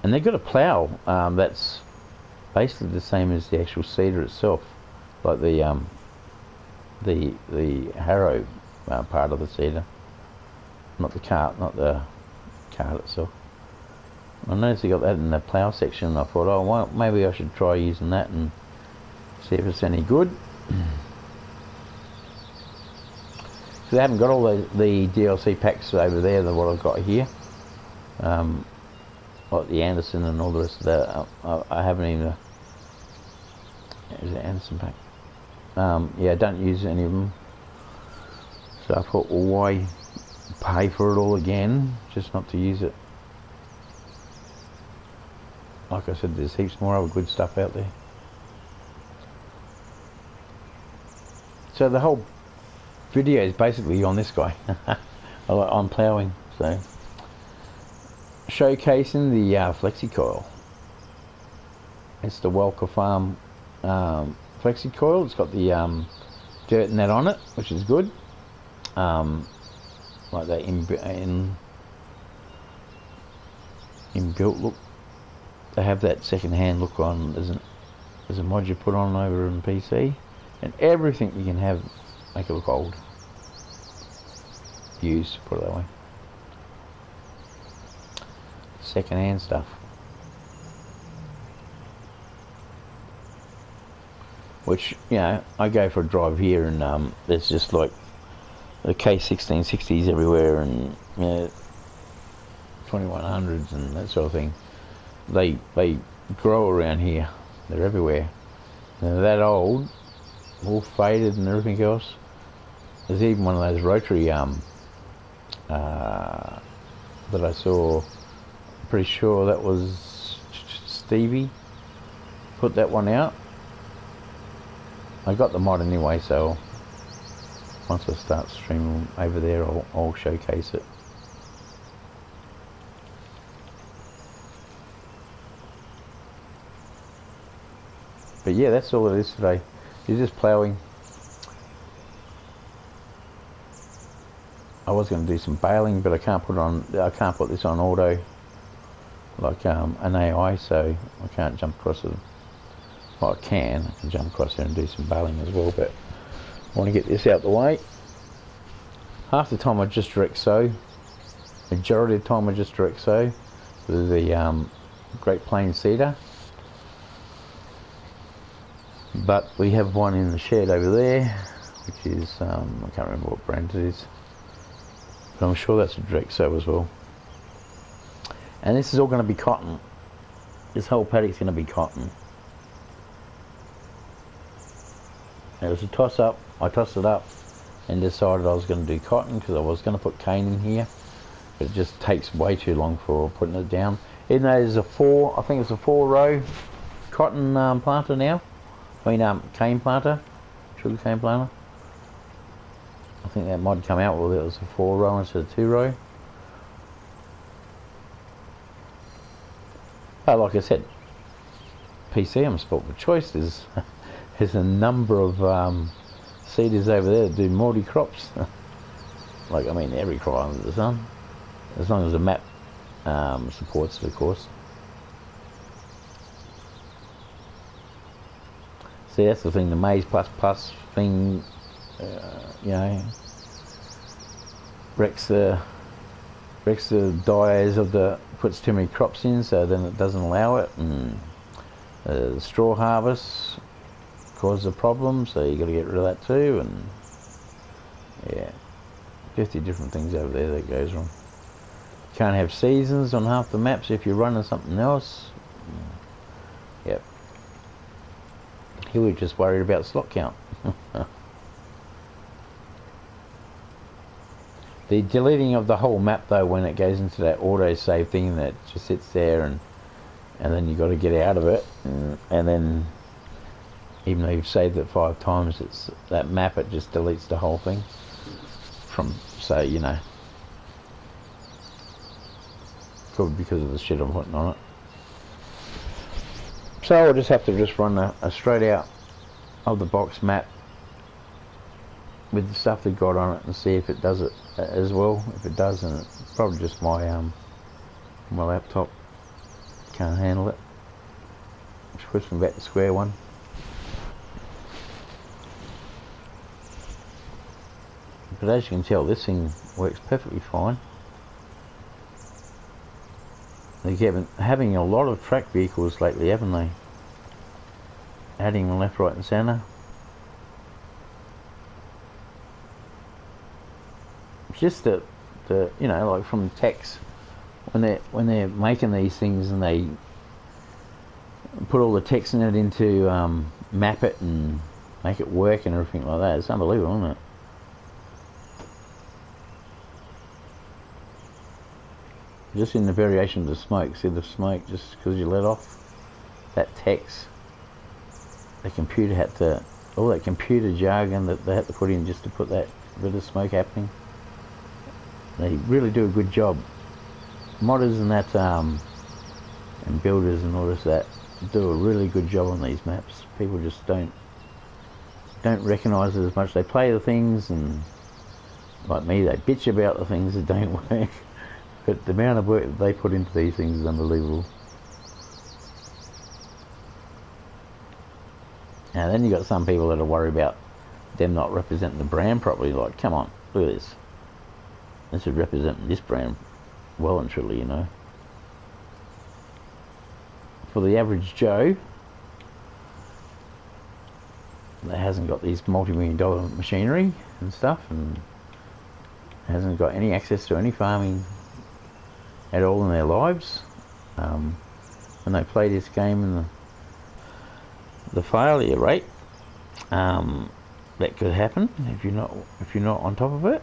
they've got a plough that's basically the same as the actual seeder itself, like the harrow part of the seeder, not the cart itself. I noticed you got that in the plough section, and I thought, oh, well, maybe I should try using that and see if it's any good. So they haven't got all the DLC packs over there than what I've got here, like the Anderson and all the rest of that. I haven't even. Is it Anderson pack? Yeah, I don't use any of them. So I thought, well, why pay for it all again, just not to use it? Like I said, there's heaps more other good stuff out there. So the whole video is basically on this guy. I'm ploughing, so showcasing the Flexi Coil. It's the Welker Farm Flexi Coil. It's got the dirt net on it, which is good. Like that inbuilt look. They have that second-hand look on. There's a mod you put on over in PC, and everything you can have make it look old. Used, put it that way. Second-hand stuff. Which, you know, I go for a drive here, and there's just like the K1660s everywhere, and you know, 2100s and that sort of thing. They grow around here. They're everywhere. They're that old, all faded and everything else. There's even one of those rotary that I saw. I'm pretty sure that was Stevie put that one out. I got the mod anyway, so once I start streaming over there, I'll showcase it. But yeah, that's all it is today. You're just ploughing. I was going to do some baling, but I can't put this on auto like an AI, so I can't jump across it. Well, I can jump across there and do some baling as well, but I want to get this out the way. Half the time I just direct sow. Majority of the time I just direct sow with the Great Plains seeder. But we have one in the shed over there, which is, I can't remember what brand it is, but I'm sure that's a direct sow as well. And this is all going to be cotton. This whole paddock's going to be cotton. It was a toss up. I tossed it up and decided I was going to do cotton because I was going to put cane in here, but it just takes way too long for putting it down. Even though there's a I think it's a 4-row cotton planter now. I mean cane planter, sugar cane planter. I think that mod come out with it was a 4-row instead of 2-row. But like I said, PC, I'm spoilt for choice. There's a number of seeders over there that do multi-crops. Like, I mean, every crop under the sun, as long as the map supports it, of course. See, that's the thing, the Maize Plus Plus thing, you know, wrecks the dyes of puts too many crops in, so then it doesn't allow it, and the straw harvest causes a problem, so you got to get rid of that too, and yeah, 50 different things over there that goes wrong. You can't have seasons on half the maps if you're running something else. Yep. Here we're just worried about slot count. The deleting of the whole map though, when it goes into that auto save thing that just sits there, and then you got to get out of it, and then even though you've saved it 5 times, it's that map, it just deletes the whole thing from, so you know, probably because of the shit I'm putting on it. So I'll just have to just run a straight out of the box map with the stuff they got on it and see if it does it as well. If it does, then it's probably just my laptop can't handle it. Just push me back to square one. But as you can tell, this thing works perfectly fine. They kept having a lot of track vehicles lately, haven't they? Adding them left, right and centre. Just the you know, like from text, when they're making these things and they put all the text in it into map it and make it work and everything like that. It's unbelievable, isn't it? Just in the variation of the smoke, see the smoke, just because you let off that text, the computer had to, all that computer jargon that they had to put in just to put that bit of smoke happening. They really do a good job. Modders and that, and builders and all this that do a really good job on these maps. People just don't recognise it as much. They play the things, and like me, they bitch about the things that don't work. But the amount of work that they put into these things is unbelievable. Now then you got some people that are worried about them not representing the brand properly. Like, come on, look at this. This is representing this brand well and truly, you know. For the average Joe that hasn't got these multi-million-dollar machinery and stuff, and hasn't got any access to any farming at all in their lives, when they play this game, and the failure rate that could happen if you're not on top of it.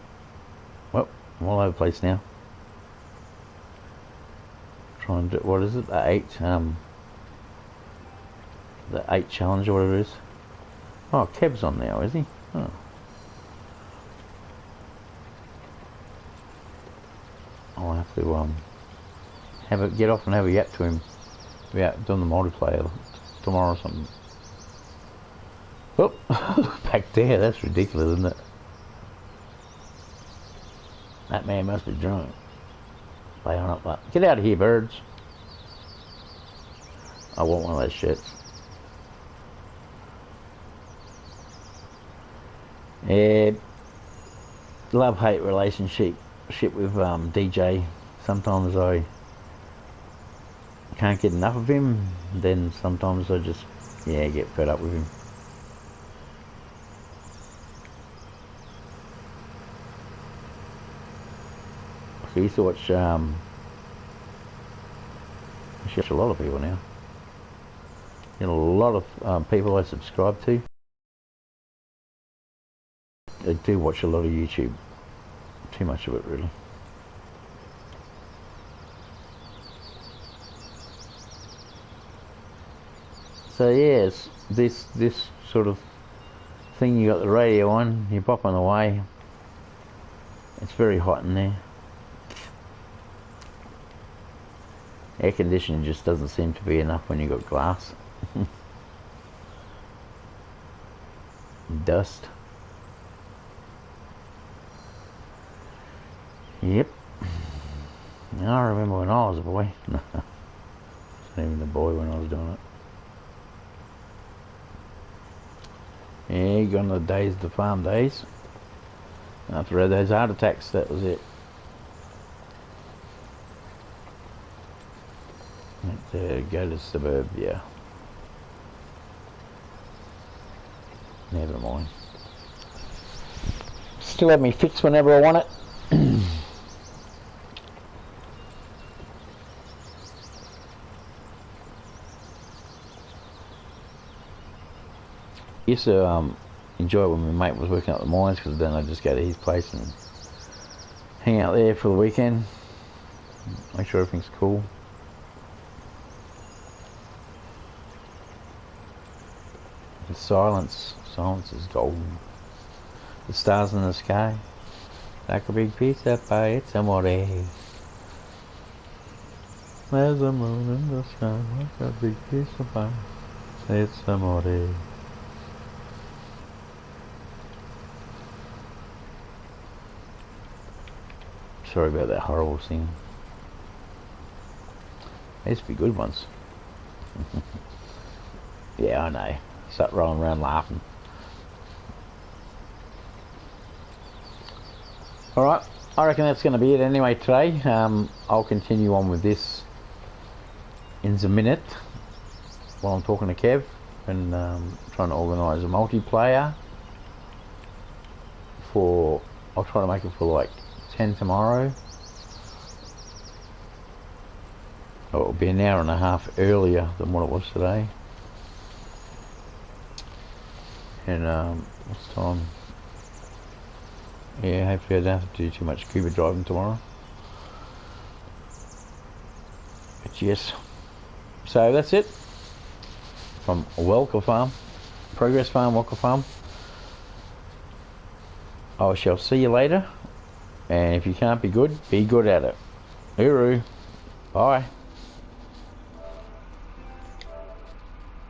Well, I'm all over the place now. Try and do, what is it? The 8 challenge or whatever it is. Oh, Kev's on now, is he? Oh. I'll have to get off and have a yap to him about doing the multiplayer tomorrow or something. Oh, back there, that's ridiculous, isn't it? That man must be drunk. Lay on up, like, get out of here, birds. I want one of those shits. Love-hate relationship with DJ. Sometimes I can't get enough of him, then sometimes I just, yeah, get fed up with him. I used to watch a lot of people now. Get a lot of people I subscribe to. I do watch a lot of YouTube. Too much of it, really. So yes, this sort of thing, you got the radio on, you pop on the way. It's very hot in there. Air conditioning just doesn't seem to be enough when you got glass. Dust. Yep. I remember when I was a boy. No, I wasn't even a boy when I was doing it. Yeah, gone the days, the farm days. After I had those heart attacks, that was it. Go to suburbia. Never mind. Still have me fixed whenever I want it. Used to enjoy it when my mate was working up the mines, because then I'd just go to his place and hang out there for the weekend. Make sure everything's cool. The silence is golden. The stars in the sky, like a big pizza pie, it's amore. There's a moon in the sky, like a big pizza pie, it's amore. Sorry about that horrible thing. They used to be good ones. Yeah, I know. Start rolling around laughing. Alright, I reckon that's going to be it anyway today. I'll continue on with this in a minute while I'm talking to Kev and trying to organise a multiplayer for... I'll try to make it for like 10 tomorrow. Oh, it'll be an hour and a half earlier than what it was today. And what's time? Yeah, hopefully I don't have to do too much scuba driving tomorrow. But yes. So that's it. From Welker Farm. Progress Farm, Welker Farm. I shall see you later. And if you can't be good at it. Hooroo. Bye.